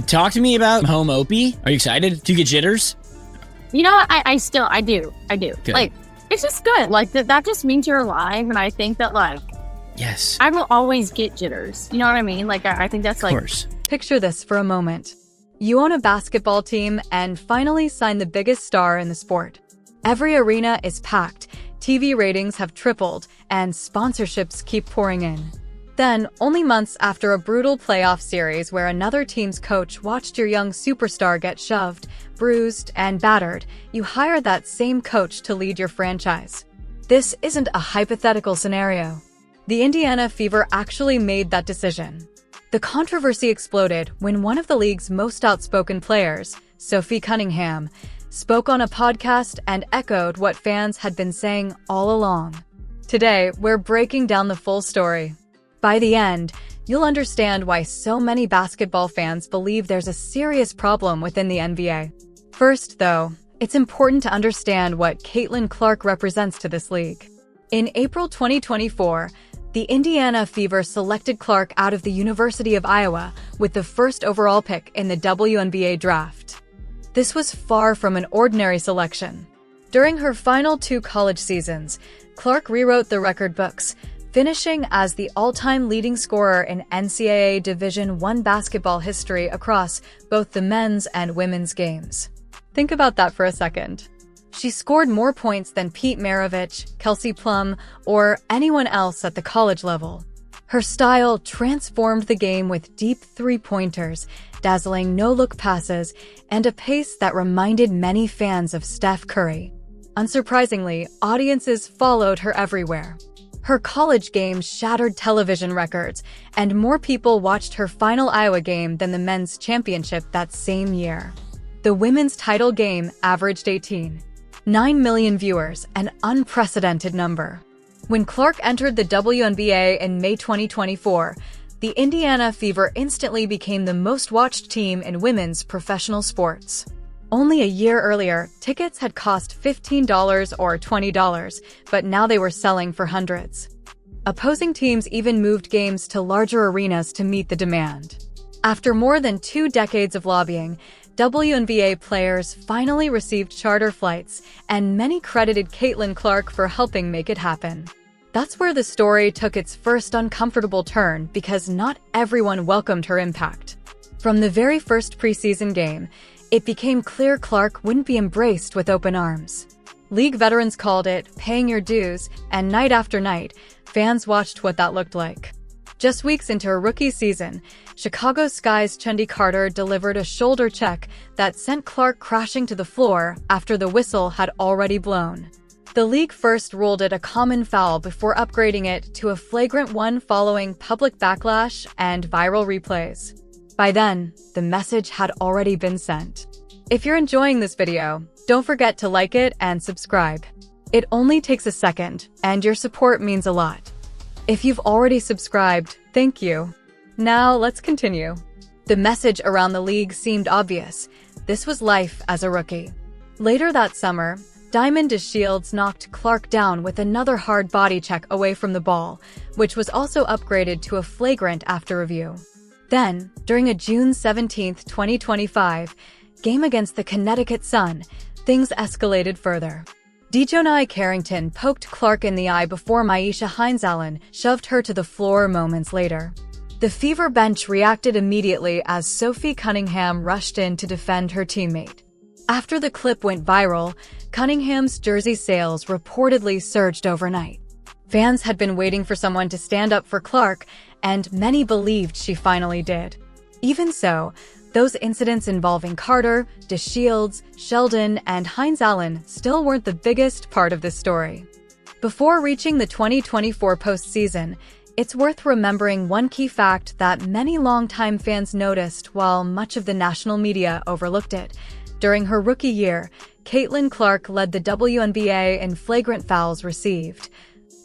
Talk to me about home Opie. Are you excited? Do you get jitters? You know what? I do. Good. Like, it's just good. Like, that just means you're alive. And I think that, like, Yes. I will always get jitters. You know what I mean? Like, I think that's, like... Of course. Picture this for a moment. You own a basketball team and finally sign the biggest star in the sport. Every arena is packed, TV ratings have tripled, and sponsorships keep pouring in. Then, only months after a brutal playoff series where another team's coach watched your young superstar get shoved, bruised, and battered, you hire that same coach to lead your franchise. This isn't a hypothetical scenario. The Indiana Fever actually made that decision. The controversy exploded when one of the league's most outspoken players, Sophie Cunningham, spoke on a podcast and echoed what fans had been saying all along. Today, we're breaking down the full story. By the end, you'll understand why so many basketball fans believe there's a serious problem within the NBA. First, though, it's important to understand what Caitlin Clark represents to this league. In April 2024, the Indiana Fever selected Clark out of the University of Iowa with the first overall pick in the WNBA draft. This was far from an ordinary selection. During her final 2 college seasons, Clark rewrote the record books, finishing as the all-time leading scorer in NCAA Division I basketball history across both the men's and women's games. Think about that for a second. She scored more points than Pete Maravich, Kelsey Plum, or anyone else at the college level. Her style transformed the game with deep three-pointers, dazzling no-look passes, and a pace that reminded many fans of Steph Curry. Unsurprisingly, audiences followed her everywhere. Her college game shattered television records, and more people watched her final Iowa game than the men's championship that same year. The women's title game averaged 9 million viewers, an unprecedented number. When Clark entered the WNBA in May 2024, the Indiana Fever instantly became the most-watched team in women's professional sports. Only a year earlier, tickets had cost $15 or $20, but now they were selling for hundreds. Opposing teams even moved games to larger arenas to meet the demand. After more than 2 decades of lobbying, WNBA players finally received charter flights, and many credited Caitlin Clark for helping make it happen. That's where the story took its first uncomfortable turn because not everyone welcomed her impact. From the very first preseason game, it became clear Clark wouldn't be embraced with open arms. League veterans called it paying your dues, and night after night, fans watched what that looked like. Just weeks into her rookie season, Chicago Sky's Chendi Carter delivered a shoulder check that sent Clark crashing to the floor after the whistle had already blown. The league first ruled it a common foul before upgrading it to a flagrant one following public backlash and viral replays. By then, the message had already been sent. If you're enjoying this video, don't forget to like it and subscribe. It only takes a second, and your support means a lot. If you've already subscribed, thank you. Now, let's continue. The message around the league seemed obvious. This was life as a rookie. Later that summer, Diamond DeShields knocked Clark down with another hard body check away from the ball, which was also upgraded to a flagrant after review. Then, during a June 17, 2025, game against the Connecticut Sun, things escalated further. Dejonai Carrington poked Clark in the eye before Myisha Hines-Allen shoved her to the floor moments later. The Fever bench reacted immediately as Sophie Cunningham rushed in to defend her teammate. After the clip went viral, Cunningham's jersey sales reportedly surged overnight. Fans had been waiting for someone to stand up for Clark, and many believed she finally did. Even so, those incidents involving Carter, DeShields, Sheldon, and Hines-Allen still weren't the biggest part of this story. Before reaching the 2024 postseason, it's worth remembering one key fact that many longtime fans noticed while much of the national media overlooked it. During her rookie year, Caitlin Clark led the WNBA in flagrant fouls received,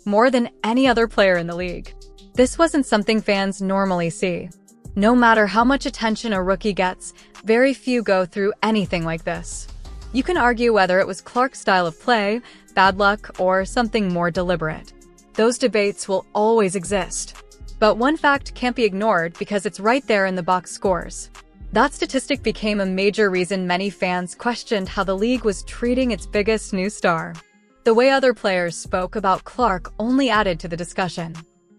more than any other player in the league. This wasn't something fans normally see. No matter how much attention a rookie gets, very few go through anything like this. You can argue whether it was Clark's style of play, bad luck, or something more deliberate. Those debates will always exist. But one fact can't be ignored because it's right there in the box scores. That statistic became a major reason many fans questioned how the league was treating its biggest new star. The way other players spoke about Clark only added to the discussion.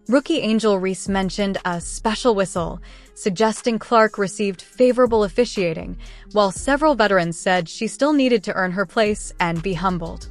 Rookie Angel Reese mentioned a special whistle, suggesting Clark received favorable officiating, while several veterans said she still needed to earn her place and be humbled.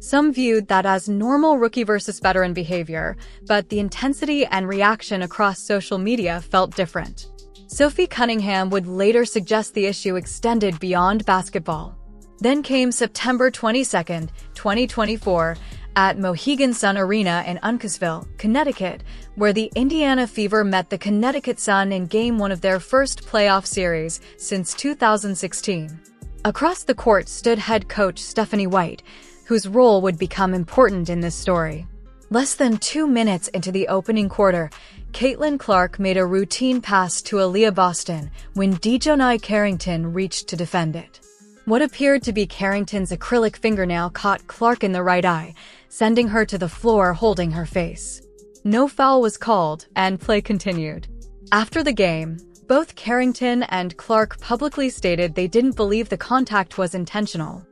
Some viewed that as normal rookie versus veteran behavior, but the intensity and reaction across social media felt different. Sophie Cunningham would later suggest the issue extended beyond basketball. Then came September 22, 2024, at Mohegan Sun Arena in Uncasville, Connecticut, where the Indiana Fever met the Connecticut Sun in Game 1 of their first playoff series since 2016. Across the court stood head coach Stephanie White, whose role would become important in this story. Less than 2 minutes into the opening quarter, Caitlin Clark made a routine pass to Aaliyah Boston when Dejounte Carrington reached to defend it. What appeared to be Carrington's acrylic fingernail caught Clark in the right eye, sending her to the floor holding her face. No foul was called, and play continued. After the game, both Carrington and Clark publicly stated they didn't believe the contact was intentional.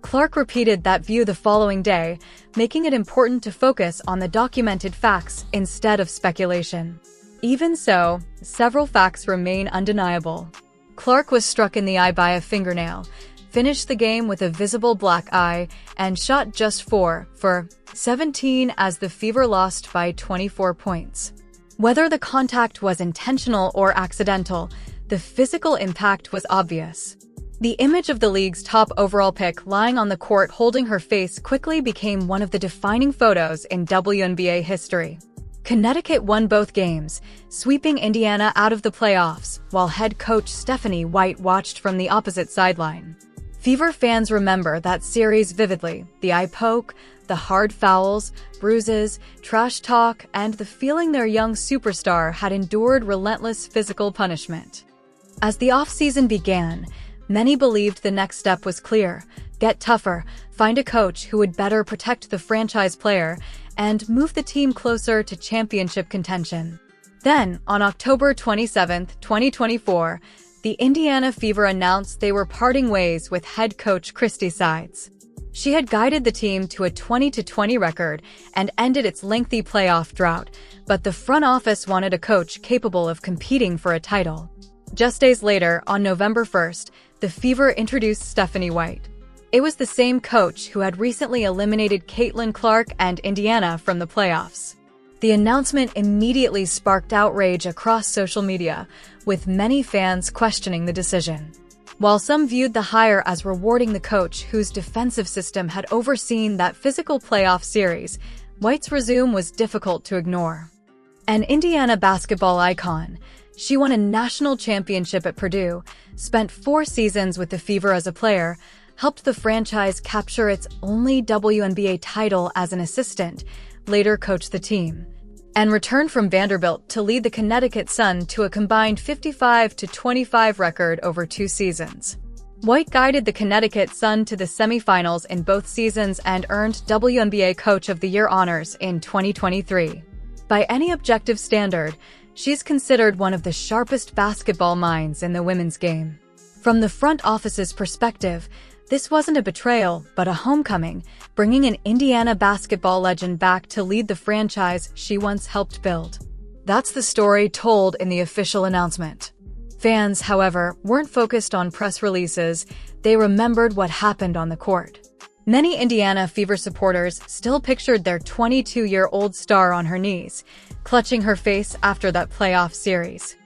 Clark repeated that view the following day, making it important to focus on the documented facts instead of speculation. Even so, several facts remain undeniable. Clark was struck in the eye by a fingernail, finished the game with a visible black eye, and shot just 4 for 17 as the Fever lost by 24 points. Whether the contact was intentional or accidental, the physical impact was obvious. The image of the league's top overall pick lying on the court holding her face quickly became one of the defining photos in WNBA history. Connecticut won both games, sweeping Indiana out of the playoffs, while head coach Stephanie White watched from the opposite sideline. Fever fans remember that series vividly: the eye poke, the hard fouls, bruises, trash talk, and the feeling their young superstar had endured relentless physical punishment. As the offseason began, many believed the next step was clear: get tougher, find a coach who would better protect the franchise player, and move the team closer to championship contention. Then, on October 27, 2024, the Indiana Fever announced they were parting ways with head coach Christy Sides. She had guided the team to a 20-20 record and ended its lengthy playoff drought, but the front office wanted a coach capable of competing for a title. Just days later, on November 1st, the Fever introduced Stephanie White. It was the same coach who had recently eliminated Caitlin Clark and Indiana from the playoffs. The announcement immediately sparked outrage across social media, with many fans questioning the decision. While some viewed the hire as rewarding the coach whose defensive system had overseen that physical playoff series, White's resume was difficult to ignore. An Indiana basketball icon, she won a national championship at Purdue, spent 4 seasons with the Fever as a player, helped the franchise capture its only WNBA title as an assistant, later coached the team, and returned from Vanderbilt to lead the Connecticut Sun to a combined 55-25 record over 2 seasons. White guided the Connecticut Sun to the semifinals in both seasons and earned WNBA Coach of the Year honors in 2023. By any objective standard, she's considered one of the sharpest basketball minds in the women's game. From the front office's perspective, this wasn't a betrayal, but a homecoming, bringing an Indiana basketball legend back to lead the franchise she once helped build. That's the story told in the official announcement. Fans, however, weren't focused on press releases. They remembered what happened on the court. Many Indiana Fever supporters still pictured their 22-year-old star on her knees, clutching her face after that playoff series.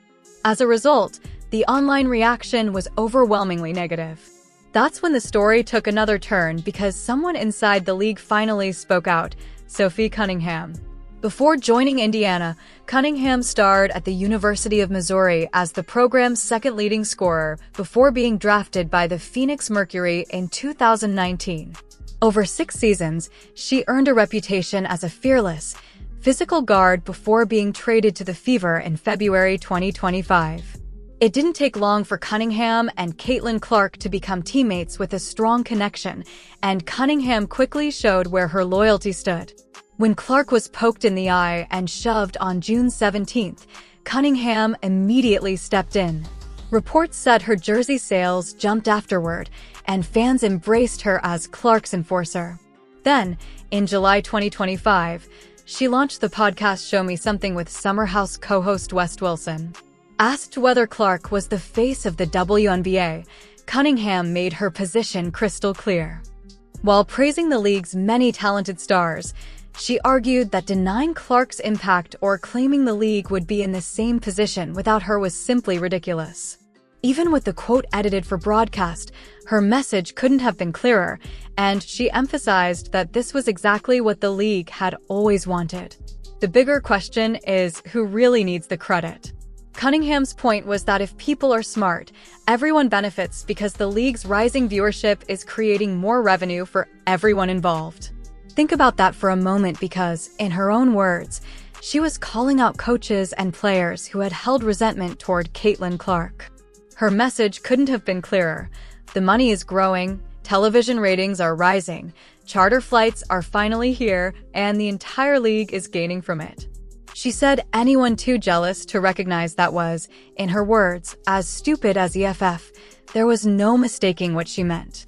As a result, the online reaction was overwhelmingly negative. That's when the story took another turn because someone inside the league finally spoke out: Sophie Cunningham. Before joining Indiana, Cunningham starred at the University of Missouri as the program's second leading scorer before being drafted by the Phoenix Mercury in 2019. Over 6 seasons, she earned a reputation as a fearless, physical guard before being traded to the Fever in February 2025. It didn't take long for Cunningham and Caitlin Clark to become teammates with a strong connection, and Cunningham quickly showed where her loyalty stood. When Clark was poked in the eye and shoved on June 17th, Cunningham immediately stepped in. Reports said her jersey sales jumped afterward, and fans embraced her as Clark's enforcer. Then, in July 2025, she launched the podcast Show Me Something with Summer House co-host West Wilson. Asked whether Clark was the face of the WNBA, Cunningham made her position crystal clear. While praising the league's many talented stars, she argued that denying Clark's impact or claiming the league would be in the same position without her was simply ridiculous. Even with the quote edited for broadcast, her message couldn't have been clearer, and she emphasized that this was exactly what the league had always wanted. The bigger question is who really needs the credit. Cunningham's point was that if people are smart, everyone benefits because the league's rising viewership is creating more revenue for everyone involved. Think about that for a moment because, in her own words, she was calling out coaches and players who had held resentment toward Caitlin Clark. Her message couldn't have been clearer. The money is growing, television ratings are rising, charter flights are finally here, and the entire league is gaining from it. She said anyone too jealous to recognize that was, in her words, as stupid as EFF. There was no mistaking what she meant.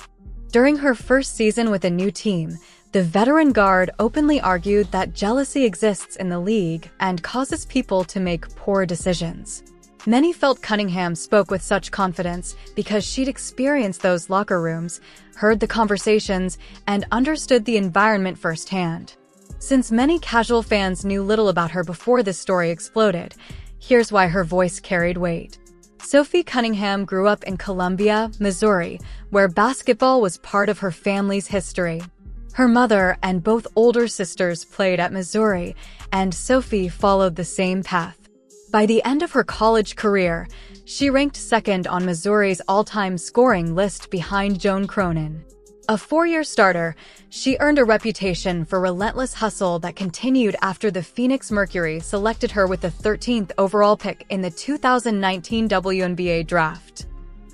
During her first season with a new team, the veteran guard openly argued that jealousy exists in the league and causes people to make poor decisions. Many felt Cunningham spoke with such confidence because she'd experienced those locker rooms, heard the conversations, and understood the environment firsthand. Since many casual fans knew little about her before this story exploded, here's why her voice carried weight. Sophie Cunningham grew up in Columbia, Missouri, where basketball was part of her family's history. Her mother and both older sisters played at Missouri, and Sophie followed the same path. By the end of her college career, she ranked second on Missouri's all-time scoring list behind Joan Cronin. A four-year starter, she earned a reputation for relentless hustle that continued after the Phoenix Mercury selected her with the 13th overall pick in the 2019 WNBA draft.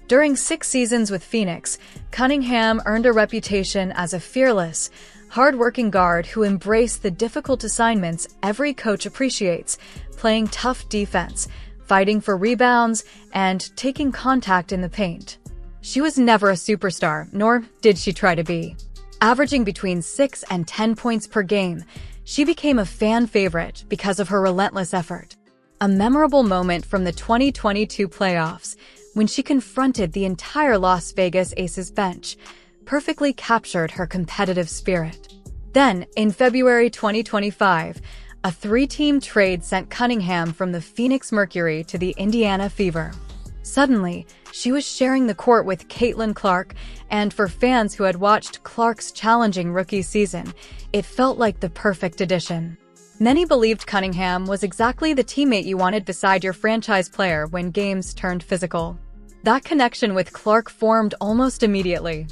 During 6 seasons with Phoenix, Cunningham earned a reputation as a fearless, hard-working guard who embraced the difficult assignments every coach appreciates, playing tough defense, fighting for rebounds, and taking contact in the paint. She was never a superstar, nor did she try to be. Averaging between 6 and 10 points per game, she became a fan favorite because of her relentless effort. A memorable moment from the 2022 playoffs, when she confronted the entire Las Vegas Aces bench, perfectly captured her competitive spirit. Then, in February 2025, a 3-team trade sent Cunningham from the Phoenix Mercury to the Indiana Fever. Suddenly, she was sharing the court with Caitlin Clark, and for fans who had watched Clark's challenging rookie season, it felt like the perfect addition. Many believed Cunningham was exactly the teammate you wanted beside your franchise player when games turned physical. That connection with Clark formed almost immediately.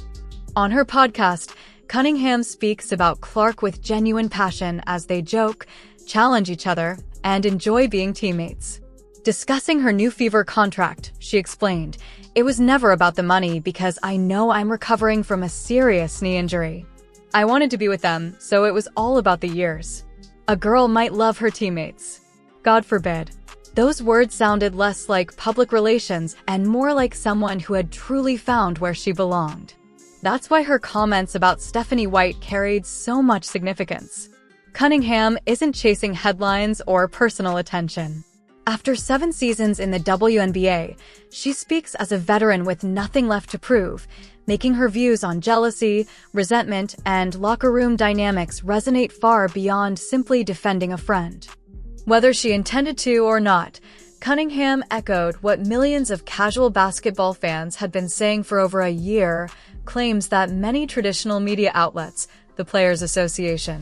On her podcast, Cunningham speaks about Clark with genuine passion as they joke, challenge each other, and enjoy being teammates. Discussing her new Fever contract, she explained, "It was never about the money because I know I'm recovering from a serious knee injury. I wanted to be with them, so it was all about the years. A girl might love her teammates. God forbid." Those words sounded less like public relations and more like someone who had truly found where she belonged. That's why her comments about Stephanie White carried so much significance. Cunningham isn't chasing headlines or personal attention. After 7 seasons in the WNBA, she speaks as a veteran with nothing left to prove, making her views on jealousy, resentment, and locker room dynamics resonate far beyond simply defending a friend. Whether she intended to or not, Cunningham echoed what millions of casual basketball fans had been saying for over a year, claims that many traditional media outlets, the Players Association,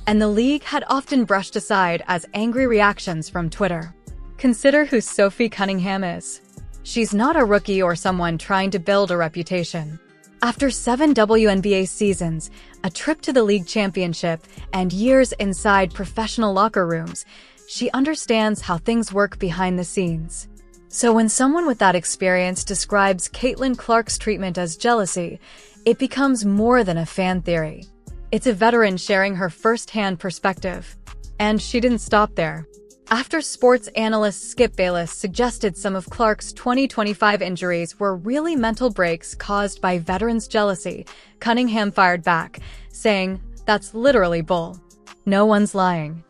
and the league had often brushed aside as angry reactions from Twitter. Consider who Sophie Cunningham is. She's not a rookie or someone trying to build a reputation. After 7 WNBA seasons, a trip to the league championship, and years inside professional locker rooms, she understands how things work behind the scenes. So when someone with that experience describes Caitlin Clark's treatment as jealousy, it becomes more than a fan theory. It's a veteran sharing her first-hand perspective. And she didn't stop there. After sports analyst Skip Bayless suggested some of Clark's 2025 injuries were really mental breaks caused by veterans' jealousy, Cunningham fired back, saying, "That's literally bull. No one's lying."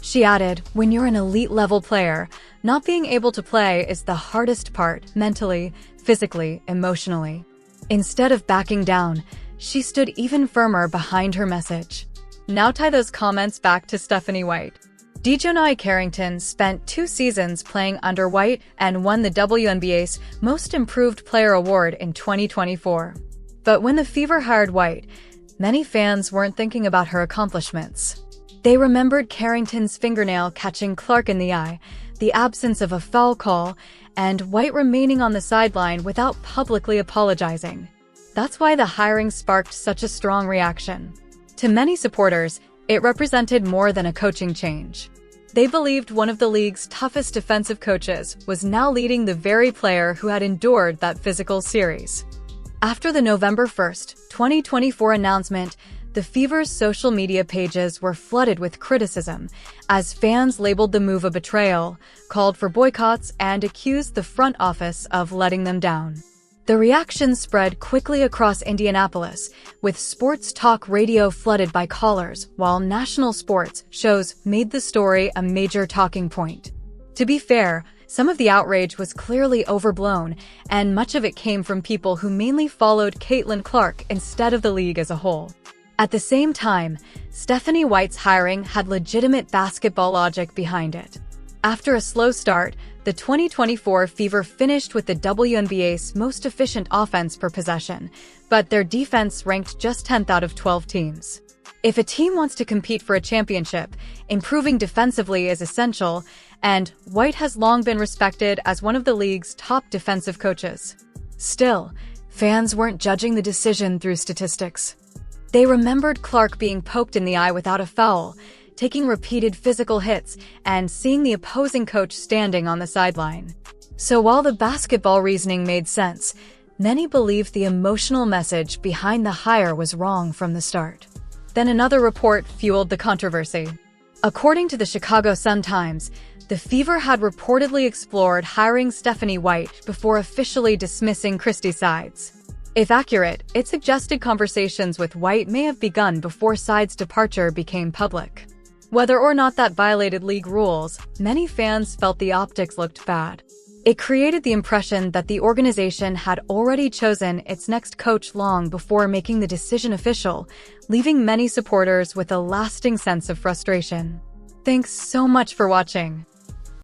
She added, "When you're an elite-level player, not being able to play is the hardest part, mentally, physically, emotionally." Instead of backing down, she stood even firmer behind her message. Now tie those comments back to Stephanie White. Dejounte Carrington spent 2 seasons playing under White and won the WNBA's Most Improved Player award in 2024. But when the Fever hired White, many fans weren't thinking about her accomplishments. They remembered Carrington's fingernail catching Clark in the eye, the absence of a foul call, and White remaining on the sideline without publicly apologizing. That's why the hiring sparked such a strong reaction. To many supporters, it represented more than a coaching change. They believed one of the league's toughest defensive coaches was now leading the very player who had endured that physical series. After the November 1st, 2024 announcement, the Fever's social media pages were flooded with criticism, as fans labeled the move a betrayal, called for boycotts, and accused the front office of letting them down. The reaction spread quickly across Indianapolis, with sports talk radio flooded by callers, while national sports shows made the story a major talking point. To be fair, some of the outrage was clearly overblown, and much of it came from people who mainly followed Caitlin Clark instead of the league as a whole. At the same time, Stephanie White's hiring had legitimate basketball logic behind it. After a slow start, the 2024 Fever finished with the WNBA's most efficient offense per possession, but their defense ranked just 10th out of 12 teams. If a team wants to compete for a championship, improving defensively is essential, and White has long been respected as one of the league's top defensive coaches. Still, fans weren't judging the decision through statistics. They remembered Clark being poked in the eye without a foul, taking repeated physical hits, and seeing the opposing coach standing on the sideline. So while the basketball reasoning made sense, many believed the emotional message behind the hire was wrong from the start. Then another report fueled the controversy. According to the Chicago Sun-Times, the Fever had reportedly explored hiring Stephanie White before officially dismissing Christie's sides. If accurate, it suggested conversations with White may have begun before Side's departure became public. Whether or not that violated league rules, many fans felt the optics looked bad. It created the impression that the organization had already chosen its next coach long before making the decision official, leaving many supporters with a lasting sense of frustration. Thanks so much for watching.